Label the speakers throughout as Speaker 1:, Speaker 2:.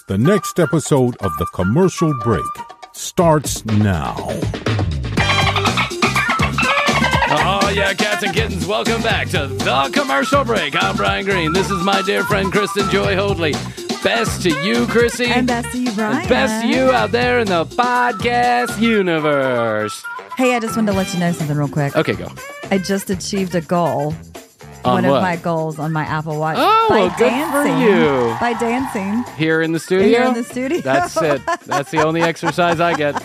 Speaker 1: The next episode of The Commercial Break starts now.
Speaker 2: Oh, yeah, cats and kittens, welcome back to The Commercial Break. I'm Brian Green. This is my dear friend, Kristen Joy Hoadley. Best to you, Krissy.
Speaker 3: And best to you, Brian.
Speaker 2: And best to you out there in the podcast universe.
Speaker 3: Hey, I just wanted to let you know something real quick.
Speaker 2: Okay, go.
Speaker 3: I just achieved a goal.
Speaker 2: On
Speaker 3: One
Speaker 2: what?
Speaker 3: of my goals on my Apple Watch.
Speaker 2: Oh,
Speaker 3: by
Speaker 2: good
Speaker 3: dancing,
Speaker 2: for you.
Speaker 3: By dancing.
Speaker 2: Here in the studio?
Speaker 3: Here in the studio.
Speaker 2: That's it. That's the only exercise I get.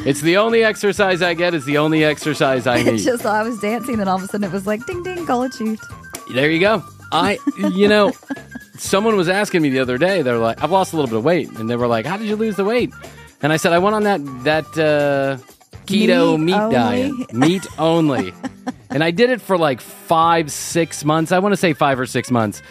Speaker 2: It's the only exercise I get. It's the only exercise I need.
Speaker 3: It's just I was dancing and all of a sudden it was like, ding, ding, goal achieved.
Speaker 2: There you go. Someone was asking me the other day, they're like, I've lost a little bit of weight. And they were like, how did you lose the weight? And I said, I went on that keto meat diet. Meat only. And I did it for like 5-6 months. I want to say 5 or 6 months.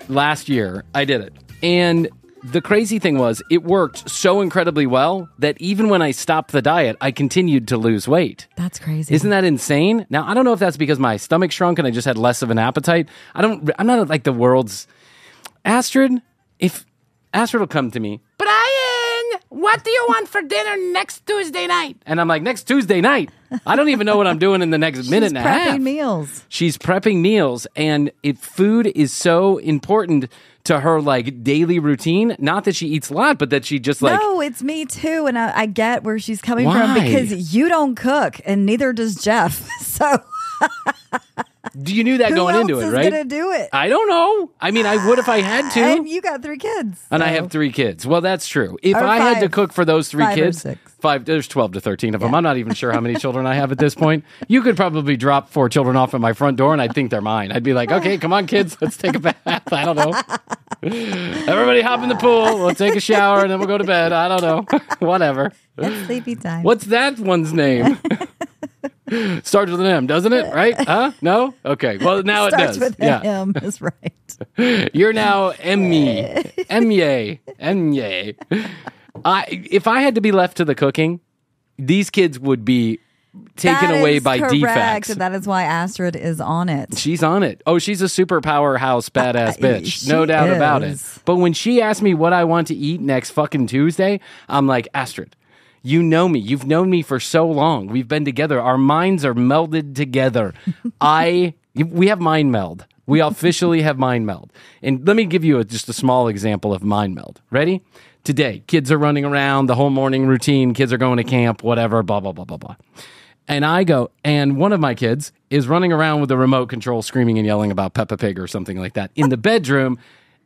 Speaker 2: Last year, I did it. And the crazy thing was, it worked so incredibly well that even when I stopped the diet, I continued to lose weight.
Speaker 3: That's crazy.
Speaker 2: Isn't that insane? Now, I don't know if that's because my stomach shrunk and I just had less of an appetite. I'm not like the world's... Astrid, if Astrid will come to me, Brian, what do you want for dinner next Tuesday night? And I'm like, next Tuesday night? I don't even know what I'm doing in the next minute and a half.
Speaker 3: She's prepping meals.
Speaker 2: She's prepping meals, and food is so important to her like daily routine. Not that she eats a lot, but that she just like...
Speaker 3: No, it's me too, and I get where she's coming
Speaker 2: Why?
Speaker 3: from because you don't cook, and neither does Jeff. So...
Speaker 2: You knew that going into it, right?
Speaker 3: Who else is going to do it?
Speaker 2: I don't know. I mean, I would if I had to.
Speaker 3: And you got 3 kids.
Speaker 2: And I have 3 kids. Well, that's true. If I had to cook for those 3 kids, 5, there's 12 to 13 of them. I'm not even sure how many children I have at this point. You could probably drop 4 children off at my front door, and I'd think they're mine. I'd be like, okay, come on, kids, let's take a bath. I don't know. Everybody hop in the pool. We'll take a shower, and then we'll go to bed. I don't know. Whatever.
Speaker 3: It's sleepy time.
Speaker 2: What's that one's name? Starts with an M, doesn't it? Right? Huh? No? Okay. Well, now it does.
Speaker 3: Starts with an M. Is right.
Speaker 2: You're now Emmy. Emye. If I had to be left to the cooking, these kids would be taken away by defects.
Speaker 3: That is why Astrid is on it.
Speaker 2: She's on it. Oh, she's a super powerhouse badass bitch. No doubt about it. But when she asked me what I want to eat next fucking Tuesday, I'm like, Astrid, you know me. You've known me for so long. We've been together. Our minds are melded together. We have mind meld. We officially have mind meld. And let me give you just a small example of mind meld. Ready? Today, kids are running around, the whole morning routine. Kids are going to camp, whatever, blah, blah, blah, blah, blah. And I go, and one of my kids is running around with the remote control, screaming and yelling about Peppa Pig or something like that in the bedroom.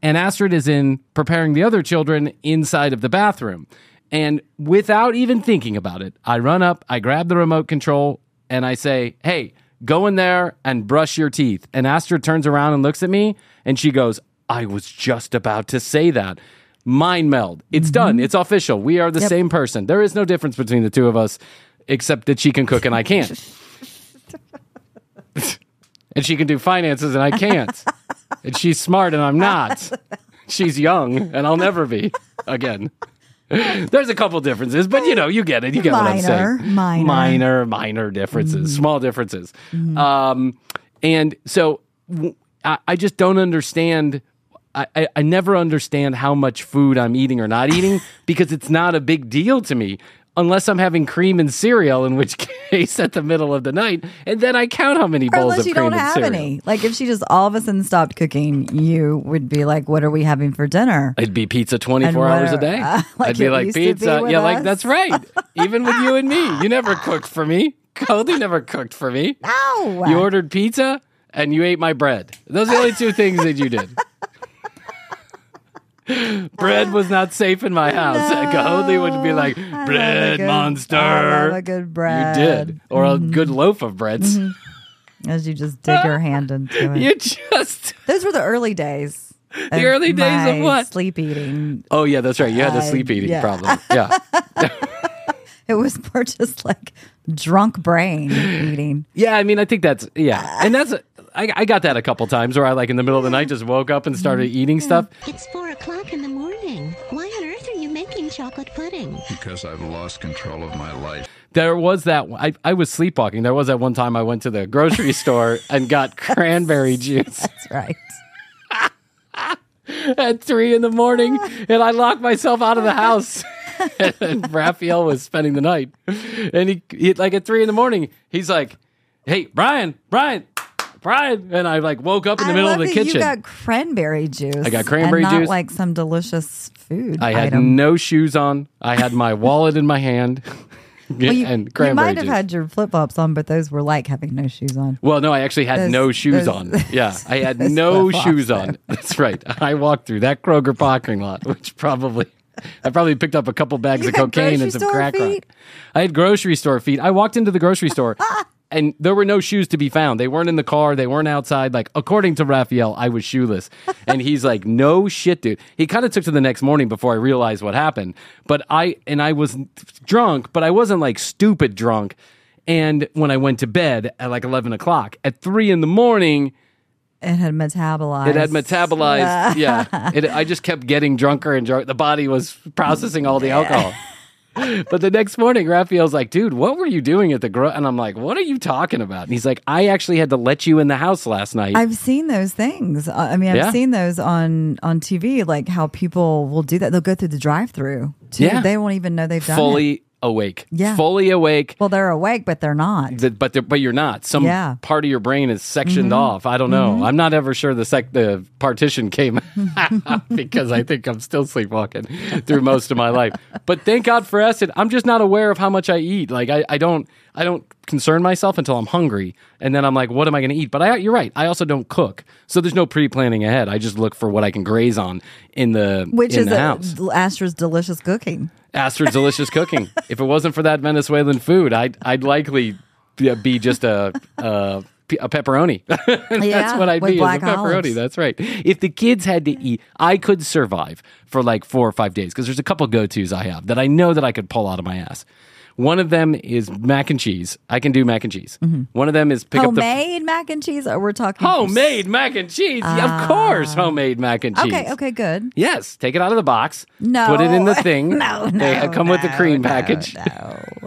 Speaker 2: And Astrid is in preparing the other children inside of the bathroom. And without even thinking about it, I run up, I grab the remote control, and I say, hey, go in there and brush your teeth. And Astrid turns around and looks at me, and she goes, I was just about to say that. Mind meld. It's done. It's official. We are the same person. There is no difference between the two of us, except that she can cook and I can't. And she can do finances and I can't. And she's smart and I'm not. She's young and I'll never be again. There's a couple differences, but you get it. You get what I'm saying. Minor differences, small differences. And so I just don't understand. I never understand how much food I'm eating or not eating because it's not a big deal to me unless I'm having cream and cereal, in which case at the middle of the night, and then I count how many bowls of cream and cereal. Unless you don't have any.
Speaker 3: Like if she just all of a sudden stopped cooking, you would be like, what are we having for dinner?
Speaker 2: It'd be pizza 24 hours a day. I'd be like, pizza. Yeah, like that's right. Even with you and me. You never cooked for me. Cody never cooked for me.
Speaker 3: No.
Speaker 2: You ordered pizza and you ate my bread. Those are the only 2 things that you did. Bread was not safe in my house. No, Cody would be like, bread monster.
Speaker 3: I love a good bread.
Speaker 2: You did. Or a good loaf of breads.
Speaker 3: As you just dig your hand into it. Those were the early days.
Speaker 2: The early days of what?
Speaker 3: Sleep eating.
Speaker 2: Oh, yeah, that's right. You had the sleep eating problem. Yeah.
Speaker 3: It was more just like drunk brain eating.
Speaker 2: Yeah, I mean, I think that's, And that's, I got that a couple times where I like in the middle of the night just woke up and started eating stuff.
Speaker 4: It's 4:00 in the morning. Why on earth are you making chocolate pudding?
Speaker 5: Because I've lost control of my life.
Speaker 2: There was that, I was sleepwalking. There was that one time I went to the grocery store and got cranberry juice.
Speaker 3: That's right.
Speaker 2: at 3 a.m. and I locked myself out of the house. And Raphael was spending the night. And he like at 3 a.m, he's like, hey, Bryan. And I like woke up in the middle of the kitchen.
Speaker 3: You got cranberry juice.
Speaker 2: I got cranberry
Speaker 3: and not
Speaker 2: juice.
Speaker 3: like some delicious food
Speaker 2: I had
Speaker 3: item.
Speaker 2: no shoes on. I had my wallet in my hand. And cranberry
Speaker 3: you might have
Speaker 2: juice.
Speaker 3: had your flip-flops on, but those were like having no shoes on.
Speaker 2: Well, no, I actually had no shoes on. Yeah, I had no shoes on. That's right. I walked through that Kroger parking lot, which I probably picked up a couple bags of cocaine and some crack rock. I had grocery store feet. I walked into the grocery store and there were no shoes to be found. They weren't in the car. They weren't outside. Like, according to Raphael, I was shoeless. And he's like, no shit, dude. He kind of took to the next morning before I realized what happened. But I was drunk, but I wasn't like stupid drunk. And when I went to bed at like 11 o'clock, at 3 a.m,
Speaker 3: it had metabolized.
Speaker 2: Yeah. I just kept getting drunker and drunk. The body was processing all the alcohol. But the next morning, Raphael's like, dude, what were you doing at the And I'm like, what are you talking about? And he's like, I actually had to let you in the house last night.
Speaker 3: I've seen those things. I've seen those on TV, like how people will do that. They'll go through the drive-through too. Yeah. They won't even know they've done it.
Speaker 2: Fully awake.
Speaker 3: Yeah.
Speaker 2: Fully awake.
Speaker 3: Well, they're awake, but they're not.
Speaker 2: But you're not. Some part of your brain is sectioned off. I don't know. I'm not ever sure the partition came out because I think I'm still sleepwalking through most of my life. But thank God for Astrid. I'm just not aware of how much I eat. Like I don't concern myself until I'm hungry, and then I'm like, what am I going to eat? But you're right. I also don't cook, so there's no pre-planning ahead. I just look for what I can graze on in the house.
Speaker 3: Astrid's delicious cooking.
Speaker 2: Astrid's delicious cooking. If it wasn't for that Venezuelan food, I'd likely be just a pepperoni. That's what I'd be, as a pepperoni.
Speaker 3: Olives.
Speaker 2: That's right. If the kids had to eat, I could survive for like 4 or 5 days because there's a couple go-tos I have that I know that I could pull out of my ass. One of them is mac and cheese. I can do mac and cheese. Mm-hmm. One of them is
Speaker 3: homemade mac and cheese, or we're talking
Speaker 2: homemade mac and cheese. Of course, homemade mac and cheese.
Speaker 3: Okay, good.
Speaker 2: Yes, take it out of the box.
Speaker 3: No,
Speaker 2: put it in the thing.
Speaker 3: No,
Speaker 2: they come with the cream package.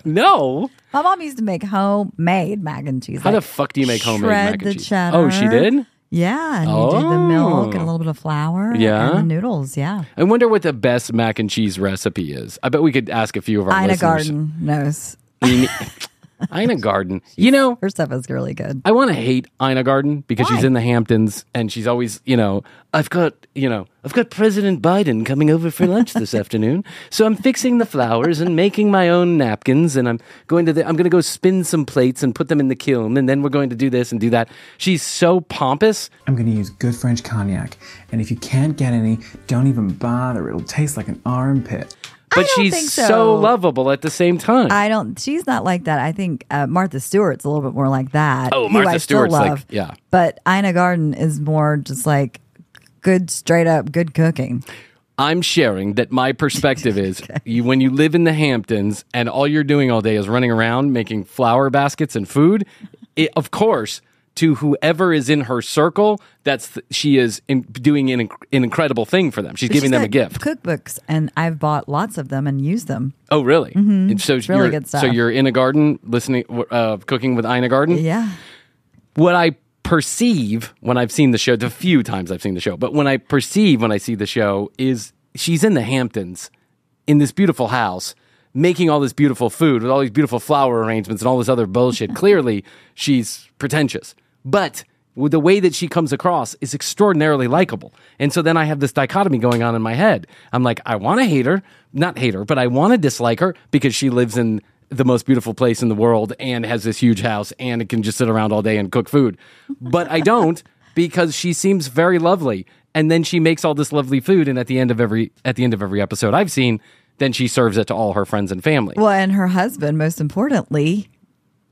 Speaker 2: No.
Speaker 3: My mom used to make homemade mac and cheese.
Speaker 2: How the fuck do you make homemade mac and cheese?
Speaker 3: Shred the cheddar.
Speaker 2: Oh, she did?
Speaker 3: Yeah, and you do the milk and a little bit of flour and the noodles,
Speaker 2: I wonder what the best mac and cheese recipe is. I bet we could ask a few of our listeners.
Speaker 3: Garten knows.
Speaker 2: Ina Garten. You know,
Speaker 3: her stuff is really good.
Speaker 2: I want to hate Ina Garten because she's in the Hamptons and she's always, I've got President Biden coming over for lunch this afternoon. So I'm fixing the flowers and making my own napkins, and I'm going to go spin some plates and put them in the kiln, and then we're going to do this and do that. She's so pompous.
Speaker 6: I'm going to use good French cognac, and if you can't get any, don't even bother. It'll taste like an armpit.
Speaker 2: But she's so lovable at the same time.
Speaker 3: She's not like that. I think Martha Stewart's a little bit more like that.
Speaker 2: Oh, Martha Stewart's like,
Speaker 3: But Ina Garten is more just like good, straight up, good cooking.
Speaker 2: I'm sharing that my perspective is when you live in the Hamptons and all you're doing all day is running around making flower baskets and food, of course, to whoever is in her circle, she is doing an incredible thing for them. She's giving them a gift.
Speaker 3: Cookbooks, and I've bought lots of them and used them.
Speaker 2: Oh, really?
Speaker 3: Mm-hmm.
Speaker 2: And so
Speaker 3: it's really good stuff.
Speaker 2: So you're in a garden listening, cooking with Ina Garten?
Speaker 3: Yeah.
Speaker 2: What I perceive when I've seen the show, the few times I've seen the show, but when I see the show is she's in the Hamptons in this beautiful house, making all this beautiful food with all these beautiful flower arrangements and all this other bullshit. Clearly, she's pretentious. But with the way that she comes across is extraordinarily likable. And so then I have this dichotomy going on in my head. I'm like, I want to hate her, not hate her, but I want to dislike her because she lives in the most beautiful place in the world and has this huge house and it can just sit around all day and cook food. But I don't because she seems very lovely. And then she makes all this lovely food. And at the end of every episode I've seen, then she serves it to all her friends and family.
Speaker 3: Well, and her husband, most importantly,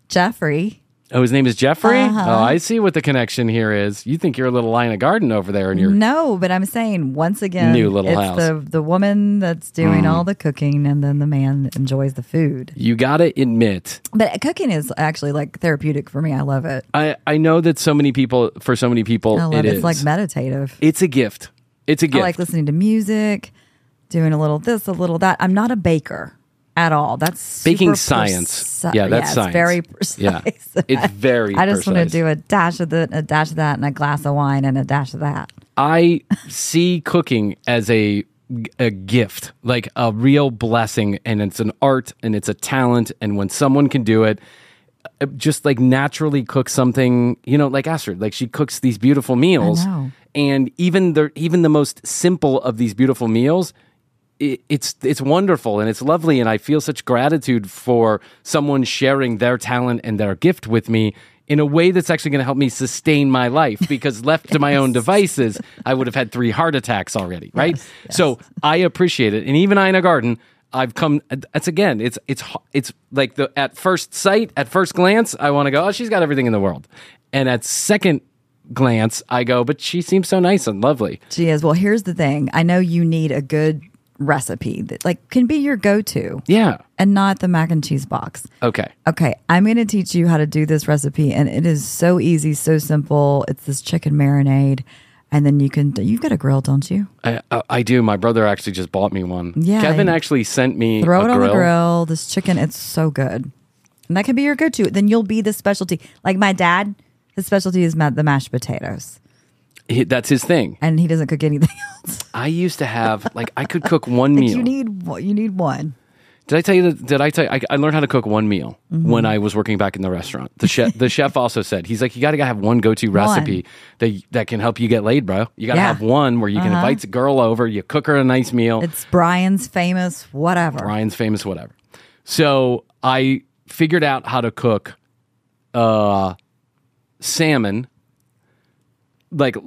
Speaker 3: Jeffrey.
Speaker 2: Oh, his name is Jeffrey? Uh-huh. Oh, I see what the connection here is. You think you're a little Ina Garten over there in your
Speaker 3: No, but I'm saying once again,
Speaker 2: new little house.
Speaker 3: The woman that's doing all the cooking and then the man enjoys the food.
Speaker 2: You got to admit.
Speaker 3: But cooking is actually like therapeutic for me. I love it.
Speaker 2: I know that for so many people,
Speaker 3: I love it.
Speaker 2: is.
Speaker 3: It's like meditative.
Speaker 2: It's a gift. I
Speaker 3: like listening to music, doing a little this, a little that. I'm not a baker at all. That's
Speaker 2: baking science. That's science.
Speaker 3: It's very precise.
Speaker 2: Yeah, it's very
Speaker 3: I just
Speaker 2: want
Speaker 3: to do a dash of that, and a dash of that, and a glass of wine, and a dash of that.
Speaker 2: I see cooking as a gift, like a real blessing, and it's an art and it's a talent. And when someone can do it, just like naturally cook something, like Astrid, like she cooks these beautiful meals, and even the most simple of these beautiful meals, it's wonderful and it's lovely, and I feel such gratitude for someone sharing their talent and their gift with me in a way that's actually going to help me sustain my life, because left to my own devices, I would have had 3 heart attacks already, right? Yes. So I appreciate it. And even I in a garden, I've come, it's like at first sight, at first glance, I want to go, oh, she's got everything in the world. And at second glance, I go, but she seems so nice and lovely.
Speaker 3: She is. Well, here's the thing. I know you need a good recipe that can be your go-to.
Speaker 2: Yeah.
Speaker 3: And not the mac and cheese box.
Speaker 2: Okay.
Speaker 3: I'm going to teach you how to do this recipe, and it is so easy, so simple. It's this chicken marinade, and then you've got a grill, don't you?
Speaker 2: I do. My brother actually just bought me one.
Speaker 3: Yeah.
Speaker 2: Kevin actually sent me
Speaker 3: Throw it on the grill. This chicken, it's so good. And that can be your go-to. Then you'll be the specialty. Like my dad, his specialty is the mashed potatoes.
Speaker 2: That's his thing.
Speaker 3: And he doesn't cook anything else.
Speaker 2: I used to have, I could cook one meal.
Speaker 3: You need one.
Speaker 2: Did I tell you I learned how to cook one meal when I was working back in the restaurant. The chef also said, he's like, you got to have one go-to recipe that can help you get laid, bro. You got to have one where you can invite a girl over, you cook her a nice meal.
Speaker 3: It's Bryan's famous whatever.
Speaker 2: So I figured out how to cook salmon, like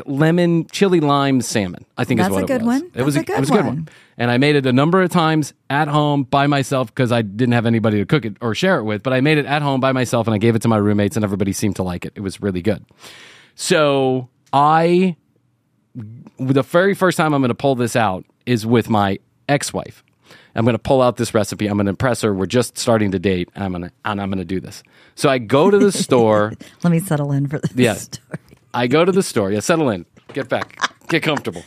Speaker 2: lemon chili lime salmon, I think is what it was. That's a good one. It was a good one. And I made it a number of times at home by myself because I didn't have anybody to cook it or share it with. But I made it at home by myself, and I gave it to my roommates, and everybody seemed to like it. It was really good. So the very first time I'm going to pull this out is with my ex-wife. I'm going to pull out this recipe. I'm going to impress her. We're just starting to date. I'm going to do this. So I go to the store.
Speaker 3: Let me settle in for this story.
Speaker 2: I go to the store. Yeah, settle in. Get back. Get comfortable.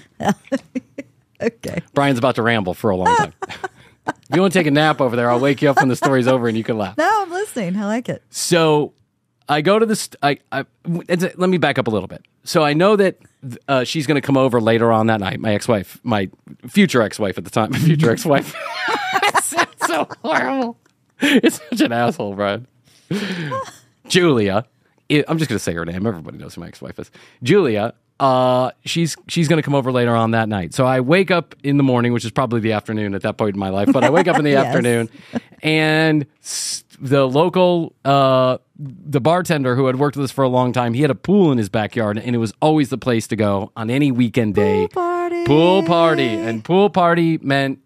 Speaker 3: Okay.
Speaker 2: Brian's about to ramble for a long time. If you want to take a nap over there, I'll wake you up when the story's over and you can laugh.
Speaker 3: No, I'm listening. I like it.
Speaker 2: So I go to this. Let me back up a little bit. So I know that she's going to come over later on that night. My ex-wife, my future ex-wife at the time, It sounds so horrible. It's such an asshole, Brian. Julia. I'm just going to say her name. Everybody knows who my ex-wife is. Julia, she's going to come over later on that night. So I wake up in the morning, which is probably the afternoon at that point in my life, but I wake up in the afternoon, and the local, the bartender who had worked with us for a long time, he had a pool in his backyard, and it was always the place to go on any weekend day. Pool party. And pool party meant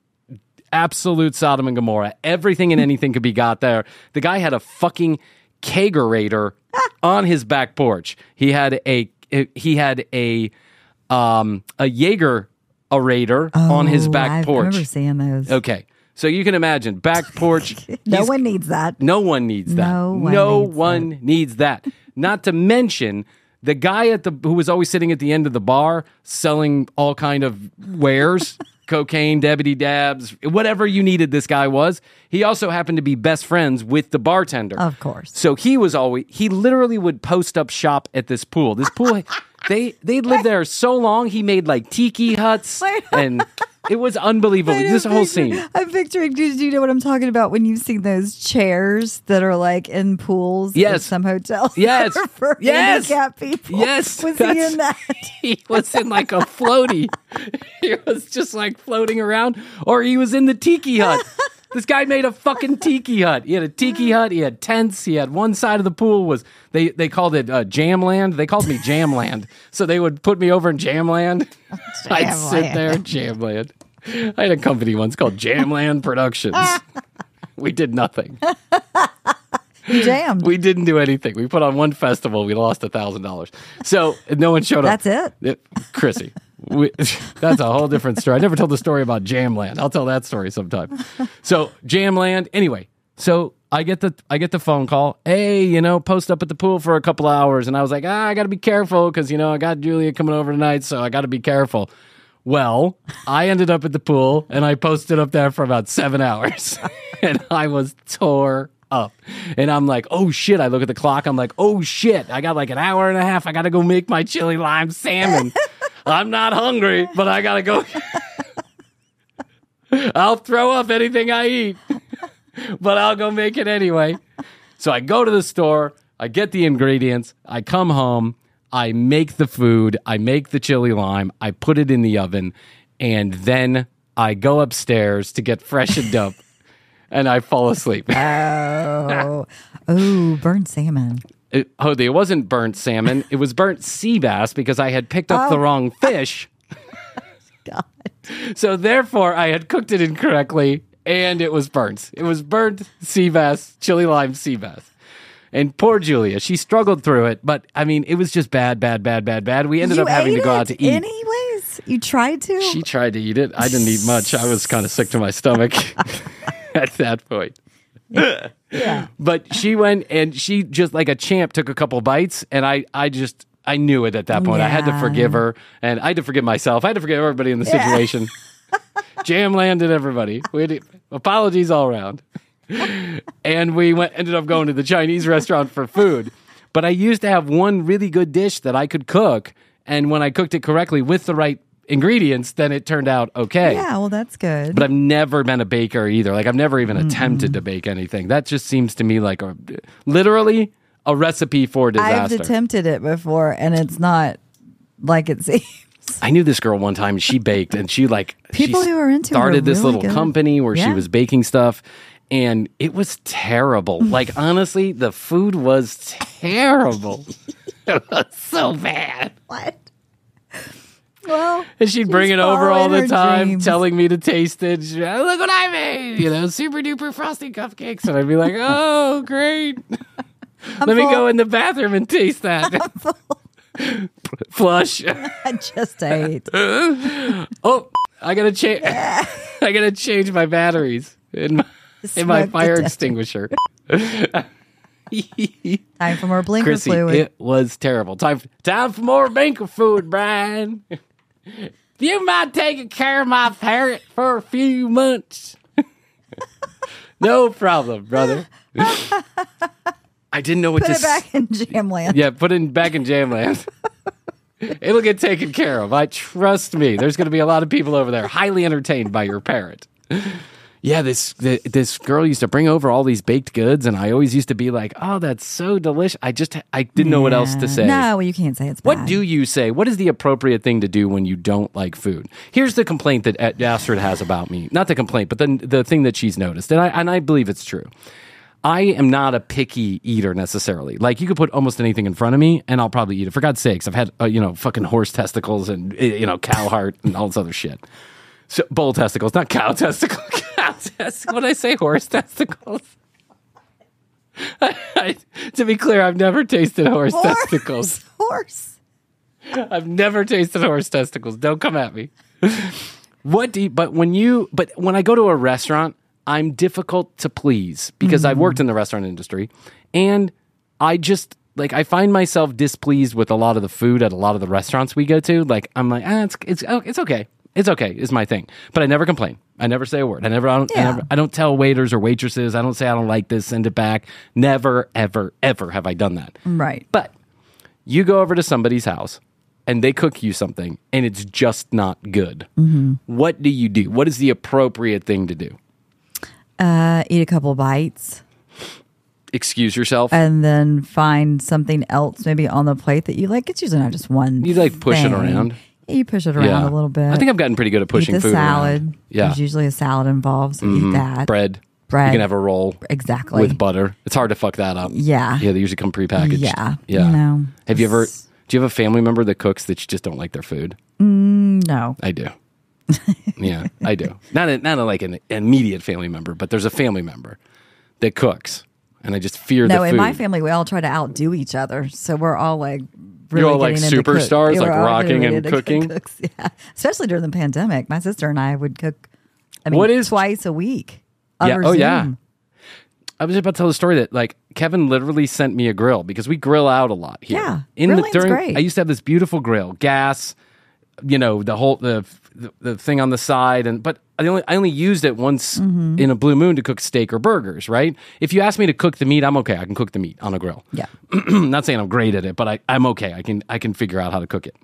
Speaker 2: absolute Sodom and Gomorrah. Everything and anything could be got there. The guy had a fucking jaeger-ater on his back porch. He had a jaeger-ater on his back porch. I
Speaker 3: remember seeing those.
Speaker 2: Okay. So you can imagine, back porch.
Speaker 3: No one needs that.
Speaker 2: No one needs that. No one needs that. Not to mention the guy who was always sitting at the end of the bar selling all kind of wares, cocaine, Debbity Dabs, whatever you needed. This guy was. He also happened to be best friends with the bartender.
Speaker 3: Of course.
Speaker 2: So he literally would post up shop at this pool. This pool, they lived there so long. He made like tiki huts and it was unbelievable. This whole scene.
Speaker 3: I'm picturing, do you know what I'm talking about when you've seen those chairs that are like in pools at some hotels?
Speaker 2: Yes.
Speaker 3: For handicapped people.
Speaker 2: Yes.
Speaker 3: Was he in that?
Speaker 2: He was in like a floaty. He was just like floating around, or he was in the tiki hut. This guy made a fucking tiki hut. He had a tiki hut. He had tents. He had one side of the pool was, they called it Jamland. They called me Jamland. So they would put me over in Jamland. I'd sit there, Jamland. I had a company once called Jamland Productions. We did nothing.
Speaker 3: You jammed.
Speaker 2: We didn't do anything. We put on one festival. We lost $1,000. So no one showed up.
Speaker 3: That's it?
Speaker 2: Krissy. That's a whole different story. I never told the story about Jamland. I'll tell that story sometime. So Jamland. Anyway, so I get the phone call. Hey, post up at the pool for a couple hours. And I was like, I got to be careful because, I got Julia coming over tonight, so I got to be careful. Well, I ended up at the pool and I posted up there for about 7 hours and I was tore up. And I'm like, oh shit. I look at the clock. I'm like, oh shit. I got like an hour and a half. I got to go make my chili lime salmon. I'm not hungry, but I gotta go. I'll throw up anything I eat, but I'll go make it anyway. So I go to the store, I get the ingredients, I come home, I make the food, I make the chili lime, I put it in the oven, and then I go upstairs to get freshened up, and I fall asleep.
Speaker 3: Oh, burnt salmon.
Speaker 2: It wasn't burnt salmon. It was burnt sea bass because I had picked up the wrong fish.
Speaker 3: God.
Speaker 2: So therefore, I had cooked it incorrectly, and it was burnt. It was burnt sea bass, chili lime sea bass. And poor Julia, she struggled through it, but I mean, it was just bad. We ended up having to go out to eat.
Speaker 3: Anyways, you tried to?
Speaker 2: She tried to eat it. I didn't eat much. I was kind of sick to my stomach at that point.
Speaker 3: Yeah.
Speaker 2: But she went and she just like a champ took a couple bites, and I knew it at that point. I had to forgive her, and I had to forgive myself. I had to forgive everybody in the situation. Jam landed everybody. Apologies all around. And we ended up going to the Chinese restaurant for food. But I used to have one really good dish that I could cook, and when I cooked it correctly with the right ingredients, then it turned out okay.
Speaker 3: Yeah, well, that's good.
Speaker 2: But I've never been a baker either. Like, I've never even attempted to bake anything. That just seems to me like literally a recipe for disaster.
Speaker 3: I've attempted it before, and it's not like it seems.
Speaker 2: I knew this girl one time. She baked, and she
Speaker 3: People who are into it
Speaker 2: started
Speaker 3: are
Speaker 2: this
Speaker 3: really
Speaker 2: little
Speaker 3: good.
Speaker 2: company where she
Speaker 3: Yeah.
Speaker 2: was baking stuff, and it was terrible. Like, honestly, the food was terrible. It was so bad.
Speaker 3: What? Well,
Speaker 2: And she'd bring
Speaker 3: she's
Speaker 2: it over all
Speaker 3: following
Speaker 2: the
Speaker 3: her
Speaker 2: time,
Speaker 3: dreams.
Speaker 2: telling me to taste it. She'd be like, look what I made, super duper frosty cupcakes. And I'd be like, oh, great. Let me go in the bathroom and taste that. Flush.
Speaker 3: I just ate.
Speaker 2: Oh, I gotta change. I gotta change my batteries in my
Speaker 3: Smoke
Speaker 2: fire
Speaker 3: detector.
Speaker 2: extinguisher.
Speaker 3: Time for more blinker
Speaker 2: Krissy,
Speaker 3: fluid.
Speaker 2: it was terrible. Time for more banker food, Bryan. You mind taking care of my parrot for a few months? No problem, brother. I didn't know what
Speaker 3: Put
Speaker 2: to
Speaker 3: it back in Jamland.
Speaker 2: Yeah, put it back in Jamland. It'll get taken care of. Trust me. There's going to be a lot of people over there highly entertained by your parrot. Yeah, this girl used to bring over all these baked goods, and I always used to be like, "Oh, that's so delicious." I didn't know what else to say.
Speaker 3: No, well, you can't say it's bad.
Speaker 2: What do you say? What is the appropriate thing to do when you don't like food? Here's the complaint that Astrid has about me. Not the complaint, but the thing that she's noticed, and I believe it's true. I am not a picky eater necessarily. Like, you could put almost anything in front of me, and I'll probably eat it. For God's sakes, I've had fucking horse testicles and cow heart and all this other shit. So, bull testicles, not cow testicles. Cow testicles. What did I say? Horse testicles. To be clear, I've never tasted horse testicles.
Speaker 3: Horse.
Speaker 2: I've never tasted horse testicles. Don't come at me. But when I go to a restaurant, I'm difficult to please because I've worked in the restaurant industry, and I just I find myself displeased with a lot of the food at a lot of the restaurants we go to. Like, I'm like, it's okay. It's okay is my thing. But I never complain. I never say a word. I don't tell waiters or waitresses. I don't say I don't like this, send it back. Never, ever, ever have I done that.
Speaker 3: Right.
Speaker 2: But you go over to somebody's house and they cook you something and it's just not good. Mm-hmm. What do you do? What is the appropriate thing to do?
Speaker 3: Eat a couple bites.
Speaker 2: Excuse yourself.
Speaker 3: And then find something else maybe on the plate that you like. It's usually not just one.
Speaker 2: You push it
Speaker 3: thing.
Speaker 2: around.
Speaker 3: Yeah, you push it around a little bit.
Speaker 2: I think I've gotten pretty good at pushing
Speaker 3: eat the
Speaker 2: food
Speaker 3: salad.
Speaker 2: around. Yeah.
Speaker 3: There's usually a salad involved, so eat that.
Speaker 2: Bread. You can have a roll.
Speaker 3: Exactly.
Speaker 2: With butter. It's hard to fuck that up.
Speaker 3: Yeah.
Speaker 2: Yeah, they usually come prepackaged.
Speaker 3: Yeah.
Speaker 2: Yeah. Do you have a family member that cooks that you just don't like their food?
Speaker 3: No.
Speaker 2: I do. Yeah, I do. Not like an immediate family member, but there's a family member that cooks, and I just fear the food.
Speaker 3: No, in my family, we all try to outdo each other, so we're all really
Speaker 2: You're all like
Speaker 3: getting into
Speaker 2: superstars,
Speaker 3: cook.
Speaker 2: like
Speaker 3: We're all
Speaker 2: rocking
Speaker 3: getting
Speaker 2: and
Speaker 3: into
Speaker 2: cooking?
Speaker 3: cooks, yeah. Especially during the pandemic. My sister and I would cook, twice a week.
Speaker 2: Yeah. Oh, yeah. I was about to tell the story that Kevin literally sent me a grill because we grill out a lot here.
Speaker 3: Yeah, grilling's great.
Speaker 2: I used to have this beautiful grill, gas, the whole the thing on the side, but I only used it once in a blue moon to cook steak or burgers. Right? If you ask me to cook the meat, I'm okay. I can cook the meat on a grill.
Speaker 3: Yeah.
Speaker 2: Not saying I'm great at it, but I'm okay. I can figure out how to cook it.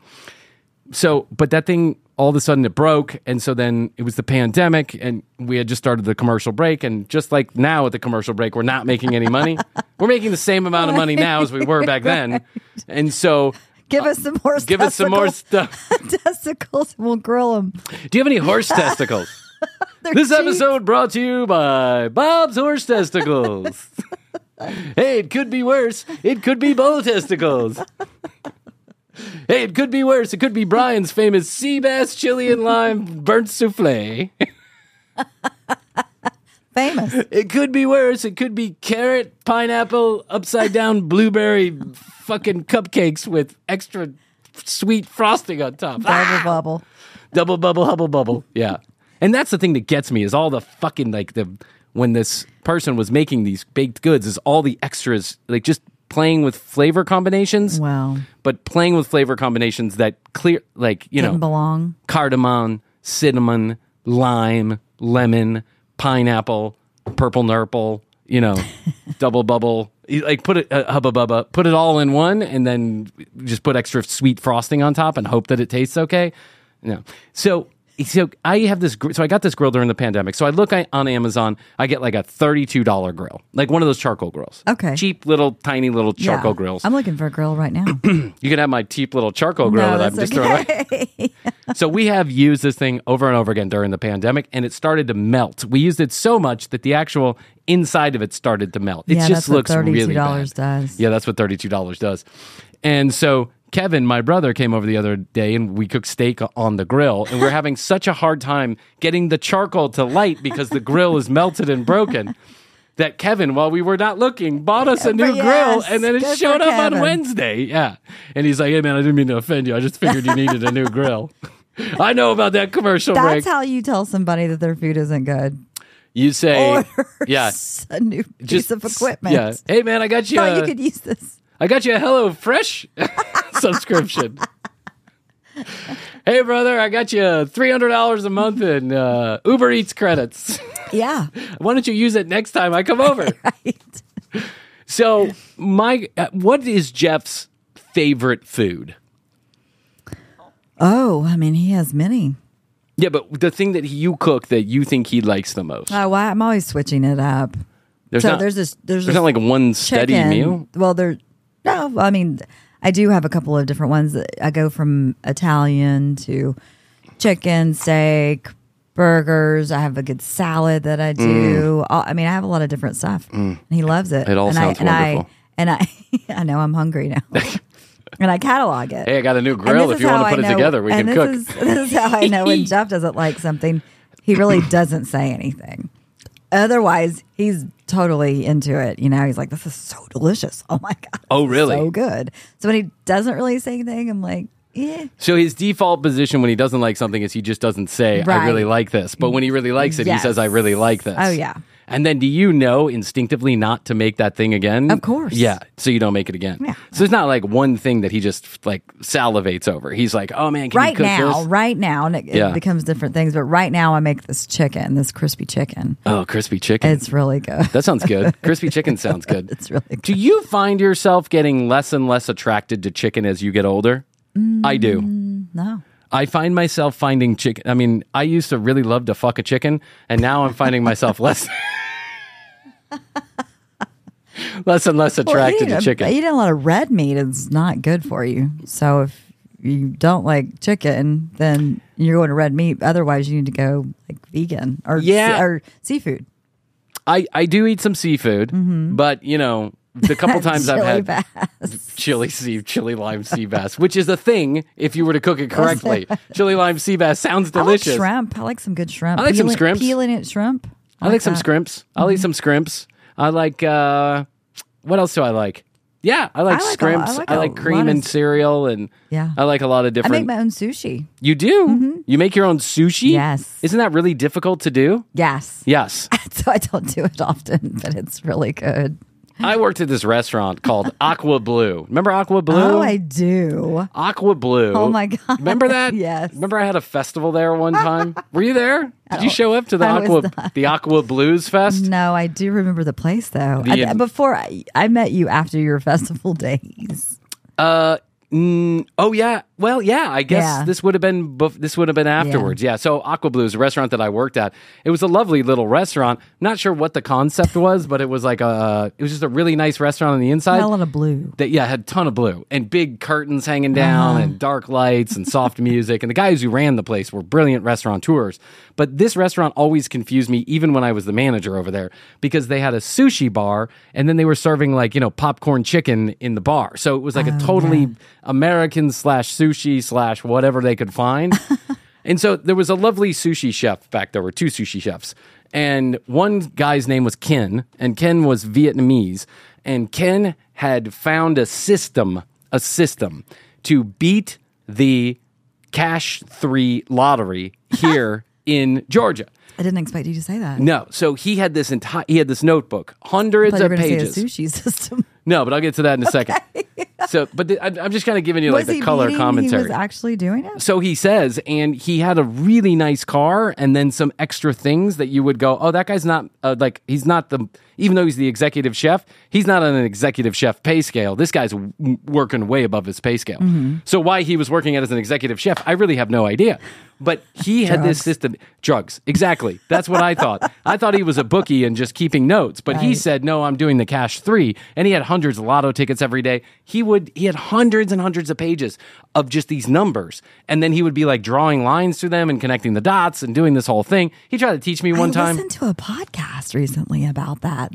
Speaker 2: But that thing, all of a sudden it broke. And so then it was the pandemic and we had just started the commercial break. And just like now at the commercial break, we're not making any money. We're making the same amount of money now as we were back then. And so...
Speaker 3: Give us some more
Speaker 2: Give us some more stuff.
Speaker 3: testicles, and we'll grill them.
Speaker 2: Do you have any horse testicles? This episode brought to you by Bob's Horse Testicles. Hey, it could be worse. It could be bull testicles. Hey, it could be worse. It could be Brian's famous sea bass chili and lime burnt souffle.
Speaker 3: Famous.
Speaker 2: It could be worse. It could be carrot, pineapple, upside down blueberry fucking cupcakes with extra sweet frosting on top.
Speaker 3: Double bubble.
Speaker 2: Double bubble, hubble bubble. Yeah. And that's the thing that gets me is all the fucking when this person was making these baked goods is all the extras, like just playing with flavor combinations.
Speaker 3: Wow.
Speaker 2: But playing with flavor combinations that clear, like,
Speaker 3: Didn't belong.
Speaker 2: Cardamom, cinnamon, lime, lemon, pineapple, purple nurple, double bubble, like put it hubba bubba, put it all in one, and then just put extra sweet frosting on top and hope that it tastes okay. No, so I have this. So I got this grill during the pandemic. So I look on Amazon. I get like a $32 grill, like one of those charcoal grills.
Speaker 3: Okay,
Speaker 2: cheap little tiny little charcoal grills.
Speaker 3: I'm looking for a grill right now.
Speaker 2: You can have my cheap little charcoal grill that I'm just throwing away. So we have used this thing over and over again during the pandemic, and it started to melt. We used it so much that the actual inside of it started to melt. It just looks really bad.
Speaker 3: Does.
Speaker 2: Yeah, that's what $32 does. And so Kevin, my brother, came over the other day, and we cooked steak on the grill, and we're having such a hard time getting the charcoal to light because the grill is melted and broken. That Kevin, while we were not looking, bought us a new grill, and then it showed up on Wednesday. Yeah. And he's like, hey, man, I didn't mean to offend you. I just figured you needed a new grill. I know about that commercial break.
Speaker 3: That's how you tell somebody that their food isn't good.
Speaker 2: You say,
Speaker 3: Orders a new piece of equipment.
Speaker 2: Yeah. Hey, man, I got you.
Speaker 3: Thought you could use this.
Speaker 2: I got you a Hello Fresh subscription. Hey, brother, I got you $300 a month in Uber Eats credits.
Speaker 3: Yeah.
Speaker 2: Why don't you use it next time I come over?
Speaker 3: Right.
Speaker 2: So, what is Jeff's favorite food?
Speaker 3: Oh, I mean, he has many.
Speaker 2: Yeah, but the thing that you cook that you think he likes the most.
Speaker 3: Oh, well, I'm always switching it up.
Speaker 2: There's not like one steady meal?
Speaker 3: Well, I mean, I do have a couple of different ones. I go from Italian to chicken, steak, burgers. I have a good salad that I do. I mean, I have a lot of different stuff. And he loves it.
Speaker 2: It all sounds wonderful.
Speaker 3: I know I'm hungry now. And I catalog it.
Speaker 2: Hey, I got a new grill. If you want to put it together, we can cook.
Speaker 3: This is how I know when Jeff doesn't like something. He really doesn't say anything. Otherwise, he's totally into it. He's like, this is so delicious. Oh, my God.
Speaker 2: Oh, really?
Speaker 3: So good. So when he doesn't really say anything, I'm like, yeah.
Speaker 2: So his default position when he doesn't like something is he just doesn't say, I really like this. But when he really likes it, he says, I really like this.
Speaker 3: Oh, yeah.
Speaker 2: And then do you know instinctively not to make that thing again?
Speaker 3: Of course.
Speaker 2: Yeah. So you don't make it again. Yeah. So it's not like one thing that he just like salivates over. He's like, oh man, can you cook this?
Speaker 3: Right now. And it becomes different things. But right now I make this crispy chicken.
Speaker 2: Oh, crispy chicken.
Speaker 3: It's really good.
Speaker 2: That sounds good. Crispy chicken sounds good.
Speaker 3: It's really good.
Speaker 2: Do you find yourself getting less and less attracted to chicken as you get older? I do.
Speaker 3: No.
Speaker 2: I find myself finding chicken. I mean, I used to really love to fuck a chicken, and now I'm finding myself less and less attracted to chicken.
Speaker 3: Eating a lot of red meat is not good for you. So if you don't like chicken, then you're going to red meat. Otherwise, you need to go like vegan or seafood.
Speaker 2: I do eat some seafood, but the couple times I've had
Speaker 3: bass.
Speaker 2: chili lime sea bass, which is a thing if you were to cook it correctly. Chili lime sea bass sounds delicious.
Speaker 3: I like shrimp. I like some good shrimp.
Speaker 2: I like some scrimps.
Speaker 3: Peeling it shrimp.
Speaker 2: I like some scrimps. I'll eat some scrimps. I like, what else do I like? Yeah, I like scrimps. I like cream and cereal, and I like a lot of different.
Speaker 3: I make my own sushi.
Speaker 2: You do? Mm-hmm. You make your own sushi?
Speaker 3: Yes.
Speaker 2: Isn't that really difficult to do?
Speaker 3: Yes.
Speaker 2: Yes.
Speaker 3: So I don't do it often, but it's really good.
Speaker 2: I worked at this restaurant called Aqua Blue. Remember Aqua Blue?
Speaker 3: Oh, I do.
Speaker 2: Aqua Blue.
Speaker 3: Oh, my God.
Speaker 2: Remember that?
Speaker 3: Yes.
Speaker 2: Remember I had a festival there one time? Were you there? Did you show up to the Aqua Blues Fest?
Speaker 3: No, I do remember the place, though. I met you after your festival days.
Speaker 2: Oh, yeah. Well, yeah, I guess
Speaker 3: Yeah.
Speaker 2: this would have been afterwards. Yeah. So Aqua Blue is a restaurant that I worked at. It was a lovely little restaurant. Not sure what the concept was, but it was like it was just a really nice restaurant on the inside.
Speaker 3: Had a lot of blue.
Speaker 2: That had a ton of blue and big curtains hanging down and dark lights and soft music. And the guys who ran the place were brilliant restaurateurs. But this restaurant always confused me, even when I was the manager over there, because they had a sushi bar and then they were serving like, popcorn chicken in the bar. So it was like a totally American / sushi / whatever they could find. And so there was a lovely sushi chef back there. Were 2 sushi chefs. And one guy's name was Ken, and Ken was Vietnamese. And Ken had found a system to beat the Cash 3 lottery here in Georgia.
Speaker 3: I didn't expect you to say that.
Speaker 2: No, so he had this notebook, hundreds
Speaker 3: I thought you
Speaker 2: of
Speaker 3: were gonna
Speaker 2: pages.
Speaker 3: say a sushi system.
Speaker 2: No, but I'll get to that in a second. So, but I'm just kind of giving you like
Speaker 3: Was
Speaker 2: the
Speaker 3: he
Speaker 2: color
Speaker 3: beating?
Speaker 2: commentary.
Speaker 3: He was actually doing it?
Speaker 2: So he says, and he had a really nice car and then some extra things that you would go, oh, that guy's not he's not even though he's the executive chef, he's not on an executive chef pay scale. This guy's working way above his pay scale.
Speaker 3: Mm-hmm.
Speaker 2: So why he was working as an executive chef, I really have no idea. But he had this system. Drugs. Exactly. That's what I thought. I thought he was a bookie and just keeping notes. But he said, no, I'm doing the Cash 3. And he had hundreds of lotto tickets every day. He had hundreds and hundreds of pages of just these numbers. And then he would be like drawing lines through them and connecting the dots and doing this whole thing. He tried to teach me one time.
Speaker 3: I listened to a podcast recently about that.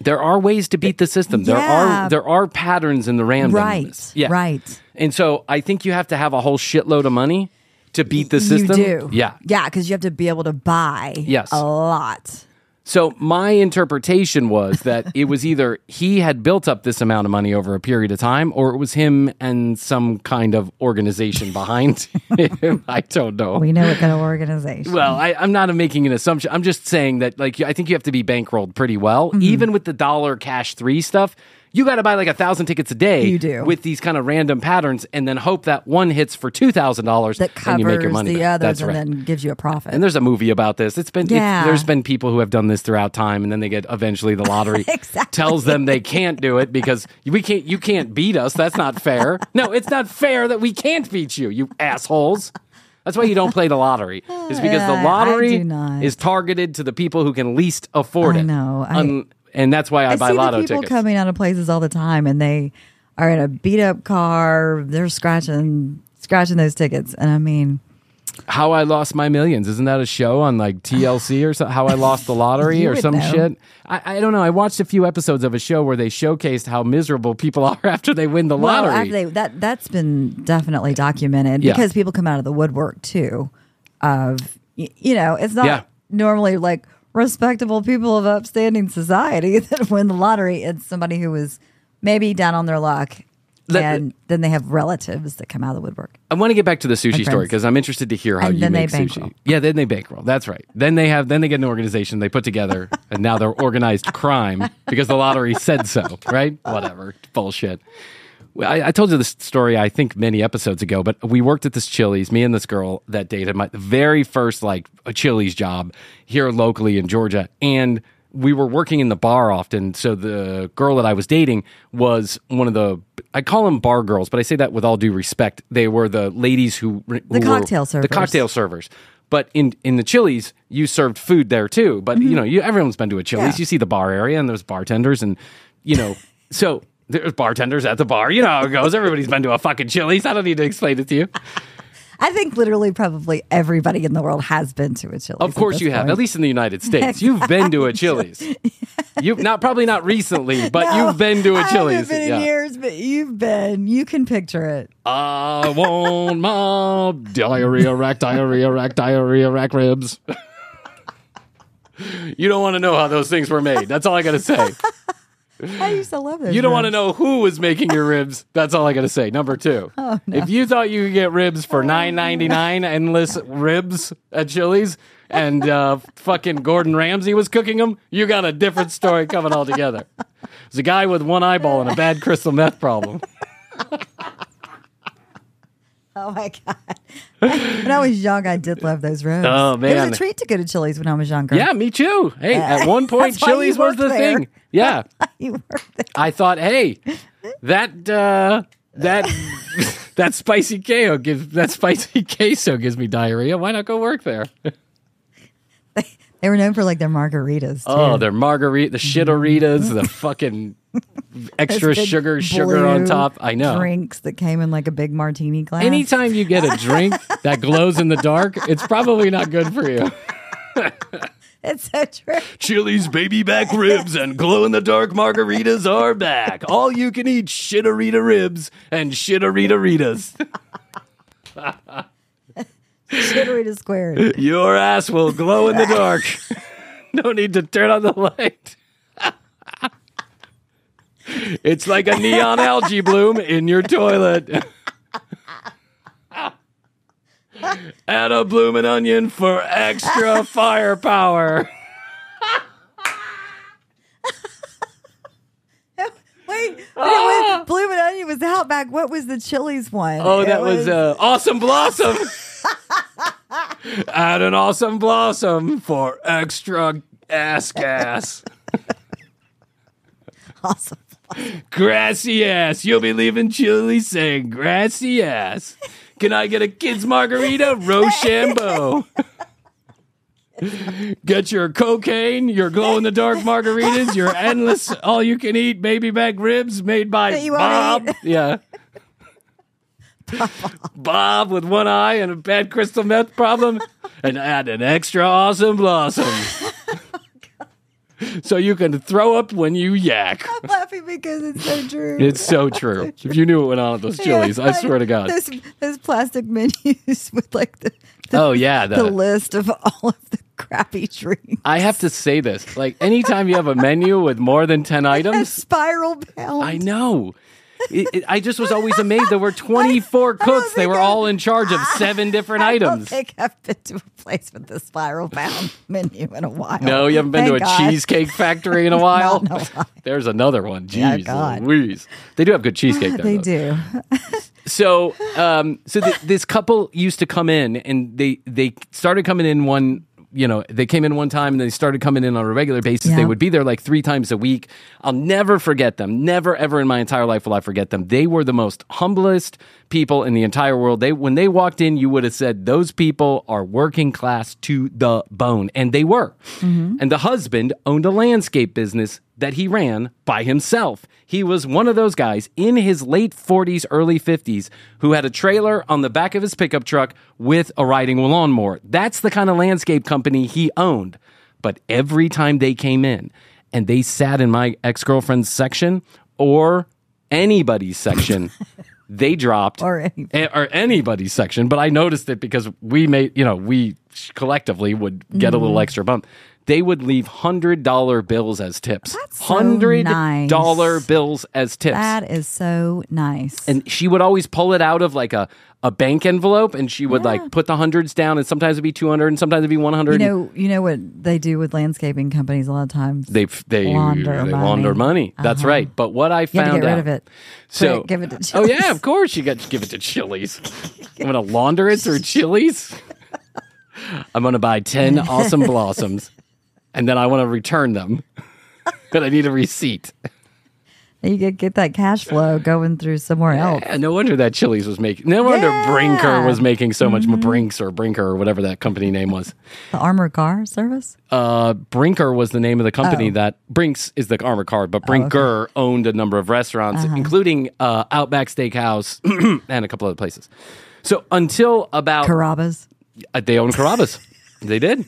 Speaker 2: There are ways to beat the system. There are patterns in the randomness.
Speaker 3: Right.
Speaker 2: Yeah.
Speaker 3: Right.
Speaker 2: And so I think you have to have a whole shitload of money to beat the system.
Speaker 3: You do.
Speaker 2: Yeah.
Speaker 3: Yeah, because you have to be able to buy a lot.
Speaker 2: So my interpretation was that it was either he had built up this amount of money over a period of time, or it was him and some kind of organization behind him. I don't know.
Speaker 3: We know what kind of organization.
Speaker 2: Well, I'm not making an assumption. I'm just saying that, like, I think you have to be bankrolled pretty well. Even with the dollar Cash 3 stuff, you got to buy like 1,000 tickets a day.
Speaker 3: You do.
Speaker 2: With these kind of random patterns, and then hope that one hits for $2,000
Speaker 3: that
Speaker 2: and you make your
Speaker 3: covers
Speaker 2: money
Speaker 3: the
Speaker 2: back.
Speaker 3: others
Speaker 2: That's
Speaker 3: and
Speaker 2: right.
Speaker 3: then gives you a profit.
Speaker 2: And there's a movie about this.
Speaker 3: Yeah.
Speaker 2: There's been people who have done this throughout time, and then they get eventually the lottery tells them they can't do it because you can't beat us. That's not fair. No, it's not fair that we can't beat you, you assholes. That's why you don't play the lottery. Is because the lottery is targeted to the people who can least afford it.
Speaker 3: I know.
Speaker 2: And that's why I buy lotto
Speaker 3: see the people
Speaker 2: tickets.
Speaker 3: coming out of places all the time, and they are in a beat up car. They're scratching those tickets, and I mean,
Speaker 2: How I Lost My Millions. Isn't that a show on like TLC or something? How I Lost the Lottery
Speaker 3: You
Speaker 2: or
Speaker 3: would
Speaker 2: some
Speaker 3: know.
Speaker 2: shit? I don't know. I watched a few episodes of a show where they showcased how miserable people are after they win the lottery.
Speaker 3: That's been definitely documented because people come out of the woodwork too. It's not normally like respectable people of upstanding society that win the lottery. It's somebody who was maybe down on their luck. And then they have relatives that come out of the woodwork.
Speaker 2: I want to get back to the sushi story because I'm interested to hear how
Speaker 3: And
Speaker 2: you
Speaker 3: then
Speaker 2: make
Speaker 3: they bankroll.
Speaker 2: sushi. Yeah, then they bankroll. That's right. Then they get an organization they put together, and now they're organized crime because the lottery said so. Right? Whatever. Bullshit. I told you this story, I think, many episodes ago, but we worked at this Chili's, me and this girl that dated my very first a Chili's job here locally in Georgia, and we were working in the bar often. So the girl that I was dating was one of I call them bar girls, but I say that with all due respect. They were the ladies who
Speaker 3: cocktail servers.
Speaker 2: The cocktail servers. But in the Chili's, you served food there too. But everyone's been to a Chili's.
Speaker 3: Yeah.
Speaker 2: You see the bar area, and there's bartenders, and so there's bartenders at the bar. You know how it goes. Everybody's been to a fucking Chili's. I don't need to explain it to you.
Speaker 3: I think literally probably everybody in the world has been to a Chili's.
Speaker 2: Of course you have, at least in the United States. You've been to a Chili's. You've probably not recently, but you've been to a Chili's.
Speaker 3: I haven't been in years, but you've been. You can picture it.
Speaker 2: I want my diarrhea rack ribs. You don't want to know how those things were made. That's all I got to say.
Speaker 3: I used to love those.
Speaker 2: You don't want to know who was making your ribs. That's all I got to say. Number 2.
Speaker 3: Oh, no.
Speaker 2: If you thought you could get ribs for $9.99, endless ribs at Chili's, and fucking Gordon Ramsay was cooking them, you got a different story coming altogether. There's a guy with one eyeball and a bad crystal meth problem.
Speaker 3: Oh my God. When I was young, I did love those ribs.
Speaker 2: Oh, man.
Speaker 3: It was a treat to go to Chili's when I was younger.
Speaker 2: Yeah, me too. Hey, at one point,
Speaker 3: That's why
Speaker 2: Chili's
Speaker 3: you
Speaker 2: was the
Speaker 3: worked there.
Speaker 2: thing. Yeah.
Speaker 3: You worked there.
Speaker 2: I thought, hey, that That spicy queso gives me diarrhea. Why not go work there?
Speaker 3: They were known for like their margaritas. Too.
Speaker 2: Oh, their margarita, the shitaritas, the fucking extra
Speaker 3: Those big
Speaker 2: sugar on
Speaker 3: blue
Speaker 2: top. I know.
Speaker 3: Drinks that came in like a big martini glass.
Speaker 2: Anytime you get a drink that glows in the dark, it's probably not good for you.
Speaker 3: It's so true.
Speaker 2: Chili's baby back ribs and glow-in-the-dark margaritas are back. All you can eat shitarita ribs and shitarita-ritas.
Speaker 3: Shitarita squared.
Speaker 2: Your ass will glow in the dark. No need to turn on the light. It's like a neon algae bloom in your toilet. Add a bloomin' onion for extra firepower.
Speaker 3: Wait, Bloomin' Onion was Outback. What was the Chili's one?
Speaker 2: Oh, that was Awesome Blossom. Add an Awesome Blossom for extra ass gas.
Speaker 3: Awesome.
Speaker 2: Grassy ass. You'll be leaving Chili's saying grassy ass. Can I get a kid's margarita? Rochambeau. Get your cocaine, your glow-in-the-dark margaritas, your endless all-you-can-eat baby back ribs made by Bob. Yeah. Bob with one eye and a bad crystal meth problem. And add an extra Awesome Blossom. So you can throw up when you yak.
Speaker 3: I'm laughing because it's so true.
Speaker 2: It's so true. If you knew what went on at those Chili's, I swear to God.
Speaker 3: Those plastic menus with like the list of all of the crappy drinks.
Speaker 2: I have to say this. Like, anytime you have a menu with more than 10 items.
Speaker 3: Spiral bound.
Speaker 2: I know. I just was always amazed. There were 24 cooks. They were all in charge of 7 different items.
Speaker 3: I don't think I've been to a place with the spiral bound menu in a while.
Speaker 2: No, you haven't been to a cheesecake factory in a while?
Speaker 3: No.
Speaker 2: There's another one. Jeez
Speaker 3: God.
Speaker 2: Louise. They do have good cheesecake there.
Speaker 3: They do.
Speaker 2: So this couple used to come in, and they started coming in they came in one time and they started coming in on a regular basis.
Speaker 3: Yeah.
Speaker 2: They would be there like 3 times a week. I'll never forget them. Never, ever in my entire life will I forget them. They were the most humblest people in the entire world. When they walked in, you would have said, those people are working class to the bone. And they were. Mm-hmm. And the husband owned a landscape business that he ran by himself. He was one of those guys in his late 40s, early 50s who had a trailer on the back of his pickup truck with a riding lawnmower. That's the kind of landscape company he owned. But every time they came in and they sat in my ex-girlfriend's section or anybody's section, they dropped or anybody's section. But I noticed it because we collectively would get a little extra bump. They would leave $100 bills as tips.
Speaker 3: That's so nice.
Speaker 2: $100 bills as tips.
Speaker 3: That is so nice.
Speaker 2: And she would always pull it out of like a bank envelope, and she would like put the hundreds down, and sometimes it'd be 200, and sometimes it'd be 100.
Speaker 3: You know what they do with landscaping companies a lot of times?
Speaker 2: They launder money. That's right. But what I found out,
Speaker 3: get rid of it.
Speaker 2: So
Speaker 3: give it to Chili's.
Speaker 2: Oh yeah, of course you got to give it to Chili's. I'm gonna launder it through Chili's. I'm gonna buy 10 Awesome Blossoms. And then I want to return them. But I need a receipt.
Speaker 3: You get that cash flow going through somewhere else.
Speaker 2: No wonder that Chili's was making. No wonder Brinker was making so much. Brinker or whatever that company name was.
Speaker 3: The armored car service?
Speaker 2: Brinker was the name of the company that Brinks is the armored car, but Brinker owned a number of restaurants, including Outback Steakhouse and a couple other places. So until about
Speaker 3: Carrabba's.
Speaker 2: They own Carrabba's. They did.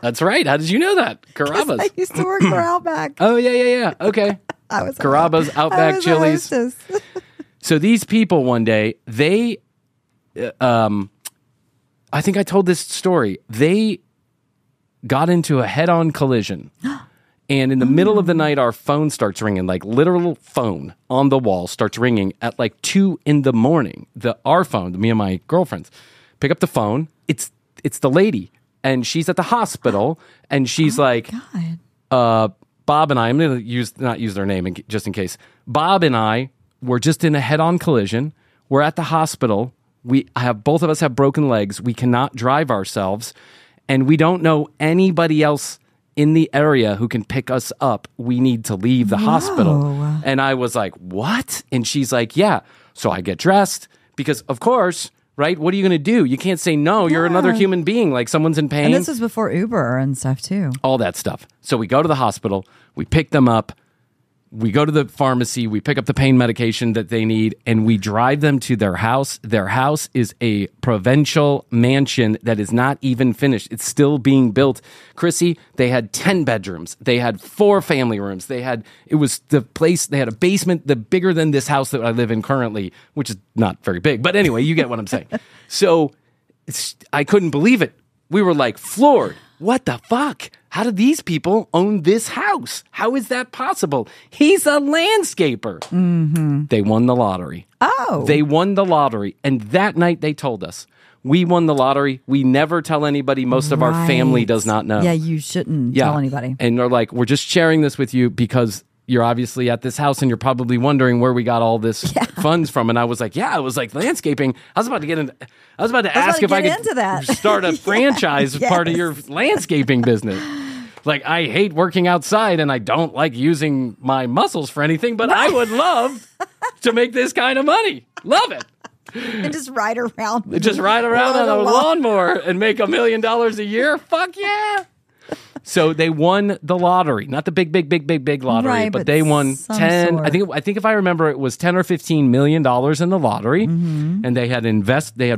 Speaker 2: That's right. How did you know that? Carrabba's.
Speaker 3: I used to work for Outback.
Speaker 2: Oh, yeah. Okay.
Speaker 3: I was
Speaker 2: Carrabba's, Outback, Chili's. So these people one day, they, I think I told this story. They got into a head-on collision. And in the middle of the night, our phone starts ringing, like literal phone on the wall starts ringing at like 2 a.m. Our phone, me and my girlfriends, pick up the phone. It's the lady. And she's at the hospital, and she's Bob and I, I'm going to not use their name just in case. Bob and I were just in a head-on collision. We're at the hospital. Both of us have broken legs. We cannot drive ourselves, and we don't know anybody else in the area who can pick us up. We need to leave the hospital. And I was like, what? And she's like, yeah. So I get dressed, because, of course, right? What are you going to do? You can't say no. You're another human being, like someone's in pain.
Speaker 3: And this was before Uber and stuff, too.
Speaker 2: All that stuff. So we go to the hospital. We pick them up. We go to the pharmacy, we pick up the pain medication that they need, and we drive them to their house. Their house is a provincial mansion that is not even finished. It's still being built. Krissy, they had 10 bedrooms. They had 4 family rooms. It was the place, they had a basement bigger than this house that I live in currently, which is not very big. But anyway, you get what I'm saying. So I couldn't believe it. We were like floored. What the fuck? How do these people own this house? How is that possible? He's a landscaper. Mm-hmm. They won the lottery.
Speaker 3: Oh.
Speaker 2: They won the lottery. And that night they told us, we won the lottery. We never tell anybody. Most of our family does not know.
Speaker 3: Yeah, you shouldn't tell anybody.
Speaker 2: And they're like, we're just sharing this with you because you're obviously at this house and you're probably wondering where we got all this funds from. And I was like, it was like landscaping. I was about to ask if I could start a franchise as part of your landscaping business. Like, I hate working outside and I don't like using my muscles for anything, but I would love to make this kind of money. Love it.
Speaker 3: And just ride around.
Speaker 2: On a lawnmower and make $1 million a year. Fuck yeah. So they won the lottery, not the big lottery,
Speaker 3: right,
Speaker 2: but they won 10.
Speaker 3: Sort.
Speaker 2: I think if I remember, it was 10 or 15 million dollars in the lottery, and they had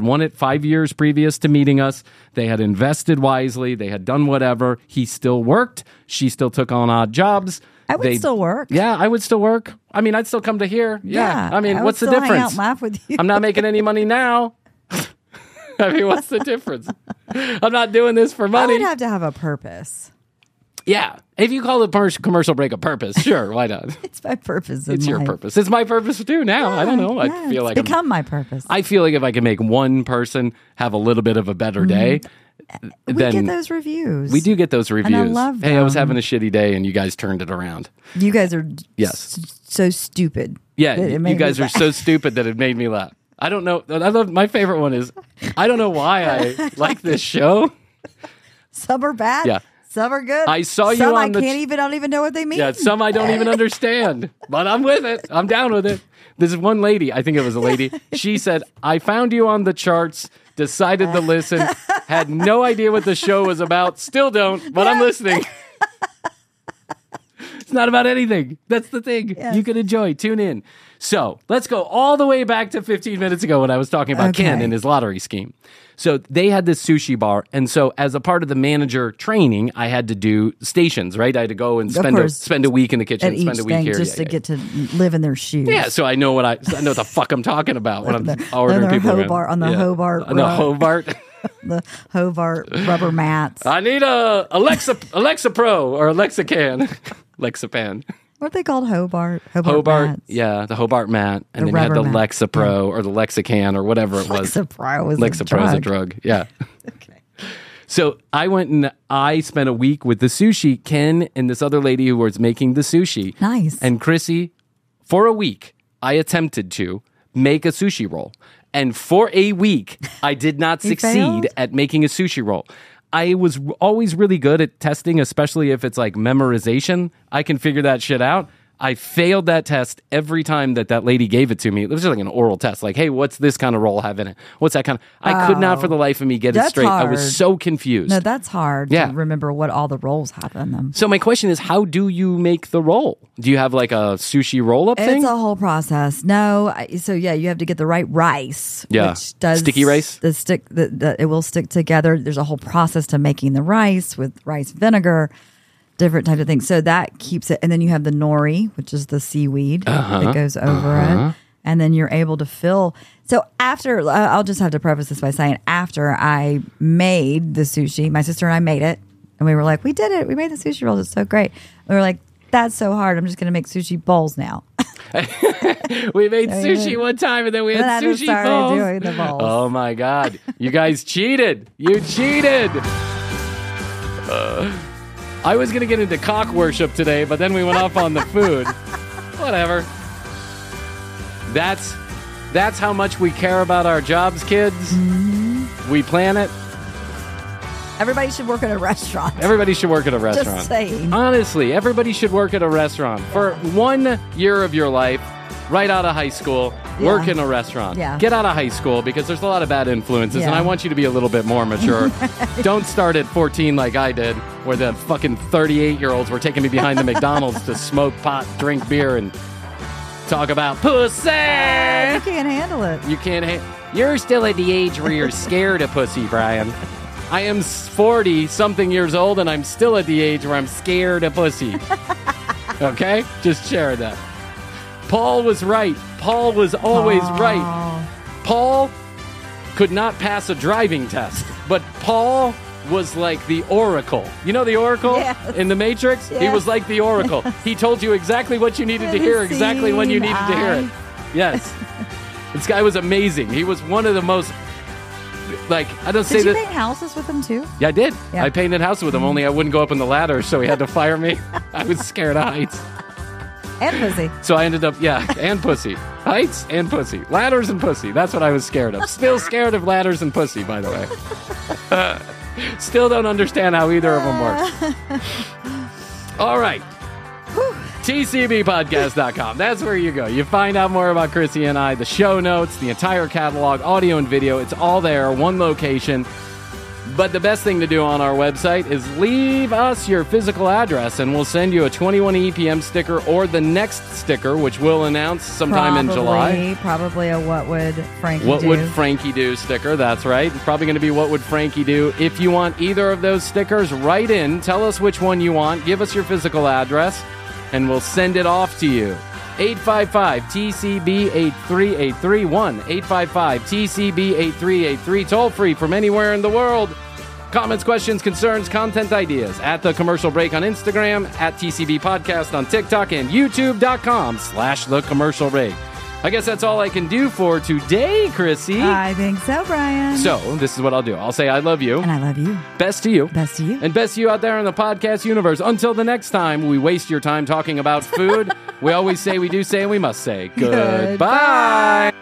Speaker 2: won it 5 years previous to meeting us. They had invested wisely. They had done whatever. He still worked. She still took on odd jobs.
Speaker 3: I would still work.
Speaker 2: Yeah, I would still work. I mean, I'd still come to here. Yeah. I mean, what's the difference?
Speaker 3: Hang out and laugh with you.
Speaker 2: I'm not making any money now. I mean, what's the difference? I'm not doing this for money.
Speaker 3: I would have to have a purpose.
Speaker 2: Yeah. If you call the commercial break a purpose, sure, why not?
Speaker 3: It's my purpose.
Speaker 2: It's your purpose. It's my purpose too now. I don't know. I feel like
Speaker 3: it's become my purpose.
Speaker 2: I feel like if I can make one person have a little bit of a better day,
Speaker 3: we get those reviews.
Speaker 2: We do get those reviews.
Speaker 3: And I love them.
Speaker 2: Hey, I was having a shitty day and you guys turned it around.
Speaker 3: You guys are so stupid.
Speaker 2: Yeah, you guys are so stupid that it made me laugh. I don't know. I love my favorite one is I don't know why I like this show.
Speaker 3: Some are bad.
Speaker 2: Yeah.
Speaker 3: Some are good.
Speaker 2: I saw you
Speaker 3: some
Speaker 2: on
Speaker 3: I don't even know what they mean.
Speaker 2: Yeah, some I don't even understand, but I'm with it. I'm down with it. This is one lady, I think it was a lady. She said, I found you on the charts, decided to listen, had no idea what the show was about, still don't, but I'm listening. It's not about anything. That's the thing. Yes. You can enjoy. Tune in. So let's go all the way back to 15 minutes ago when I was talking about Ken and his lottery scheme. So they had this sushi bar. And so as a part of the manager training, I had to do stations, right? I had to go and spend a week in the kitchen, spend a week here.
Speaker 3: Just to get to live in their shoes.
Speaker 2: Yeah, so I know what the fuck I'm talking about when I'm ordering people
Speaker 3: Hobart, on the Hobart.
Speaker 2: On the Hobart.
Speaker 3: The Hobart rubber mats.
Speaker 2: I need a Alexa Pro or Alexa-Can. Lexapan.
Speaker 3: What are they called? Hobart mats.
Speaker 2: Yeah, the Hobart mat. And then you had the Lexa Pro or the Lexican or whatever it was.
Speaker 3: Lexa Pro
Speaker 2: is a drug. Yeah.
Speaker 3: Okay.
Speaker 2: So I went and I spent a week with the sushi, Ken and this other lady who was making the sushi.
Speaker 3: Nice.
Speaker 2: And Krissy, for a week, I attempted to make a sushi roll. And for a week, I did not succeed at making a sushi roll. I was always really good at testing, especially if it's like memorization. I can figure that shit out. I failed that test every time that lady gave it to me. It was just like an oral test. Like, hey, what's this kind of roll have in it? What's that kind of... I could not for the life of me get it straight.
Speaker 3: Hard.
Speaker 2: I was so confused.
Speaker 3: No, that's hard to remember what all the rolls have in them.
Speaker 2: So my question is, how do you make the roll? Do you have like a sushi roll-up thing?
Speaker 3: It's a whole process. No, you have to get the right rice.
Speaker 2: Yeah.
Speaker 3: Which does
Speaker 2: sticky rice?
Speaker 3: It will stick together. There's a whole process to making the rice with rice vinegar. Different types of things. So that keeps it. And then you have the nori, which is the seaweed that goes over it. And then you're able to fill. So after, I'll just have to preface this by saying, after I made the sushi, my sister and I made it. And we were like, we did it. We made the sushi rolls. It's so great. We were like, that's so hard. I'm just going to make sushi bowls now.
Speaker 2: We made sushi one time and then we had sushi bowls.
Speaker 3: Doing the bowls.
Speaker 2: Oh my God. You guys cheated. You cheated. I was going to get into cock worship today, but then we went off on the food. Whatever. That's how much we care about our jobs, kids. Mm-hmm. We plan it.
Speaker 3: Everybody should work at a restaurant.
Speaker 2: Everybody should work at a restaurant.
Speaker 3: Just saying.
Speaker 2: Honestly, everybody should work at a restaurant. For 1 year of your life, right out of high school, Work in a restaurant.
Speaker 3: Yeah.
Speaker 2: Get out of high school because there's a lot of bad influences, and
Speaker 3: Yeah.
Speaker 2: I want you to be a little bit more mature. Don't start at 14 like I did, where the fucking 38-year-olds were taking me behind the McDonald's to smoke pot, drink beer, and talk about pussy.
Speaker 3: You can't handle it.
Speaker 2: You can't. You're still at the age where you're scared of pussy, Brian. I am 40-something years old, and I'm still at the age where I'm scared of pussy. Okay? Just share that. Paul was right. Paul was always right. Paul could not pass a driving test, but Paul was like the Oracle. You know the Oracle
Speaker 3: Yes.
Speaker 2: in the Matrix? He
Speaker 3: Yes.
Speaker 2: was like the Oracle. He told you exactly what you needed to hear, exactly when you needed to hear it. Yes. This guy was amazing. He was one of the most, like, I don't say
Speaker 3: Did you
Speaker 2: that.
Speaker 3: paint houses with him too?
Speaker 2: Yeah, I did.
Speaker 3: Yeah.
Speaker 2: I painted a house with him, only I wouldn't go up in the ladder, so he had to fire me. I was scared of heights.
Speaker 3: And pussy.
Speaker 2: So I ended up, and pussy. Heights and pussy. Ladders and pussy. That's what I was scared of. Still scared of ladders and pussy, by the way. Still don't understand how either of them work. All right. TCBpodcast.com. That's where you go. You find out more about Krissy and I, the show notes, the entire catalog, audio and video. It's all there, one location. But the best thing to do on our website is leave us your physical address, and we'll send you a 21 EPM sticker or the next sticker, which we'll announce sometime in July.
Speaker 3: Probably a What Would Frankie Do?
Speaker 2: What Would Frankie Do sticker, that's right. Probably going to be What Would Frankie Do. If you want either of those stickers, write in. Tell us which one you want. Give us your physical address, and we'll send it off to you. 855-TCB-8383. 1-855-TCB-8383. Toll free from anywhere in the world. Comments, questions, concerns, content ideas at The Commercial Break on Instagram, at TCB Podcast on TikTok, and YouTube.com/The Commercial Break. I guess that's all I can do for today, Krissy.
Speaker 3: I think so, Brian.
Speaker 2: So, this is what I'll do. I'll say I love you.
Speaker 3: And I love you.
Speaker 2: Best to you.
Speaker 3: Best to you.
Speaker 2: And best to you out there in the podcast universe. Until the next time we waste your time talking about food, we always say, we do say, and we must say goodbye.
Speaker 3: Goodbye.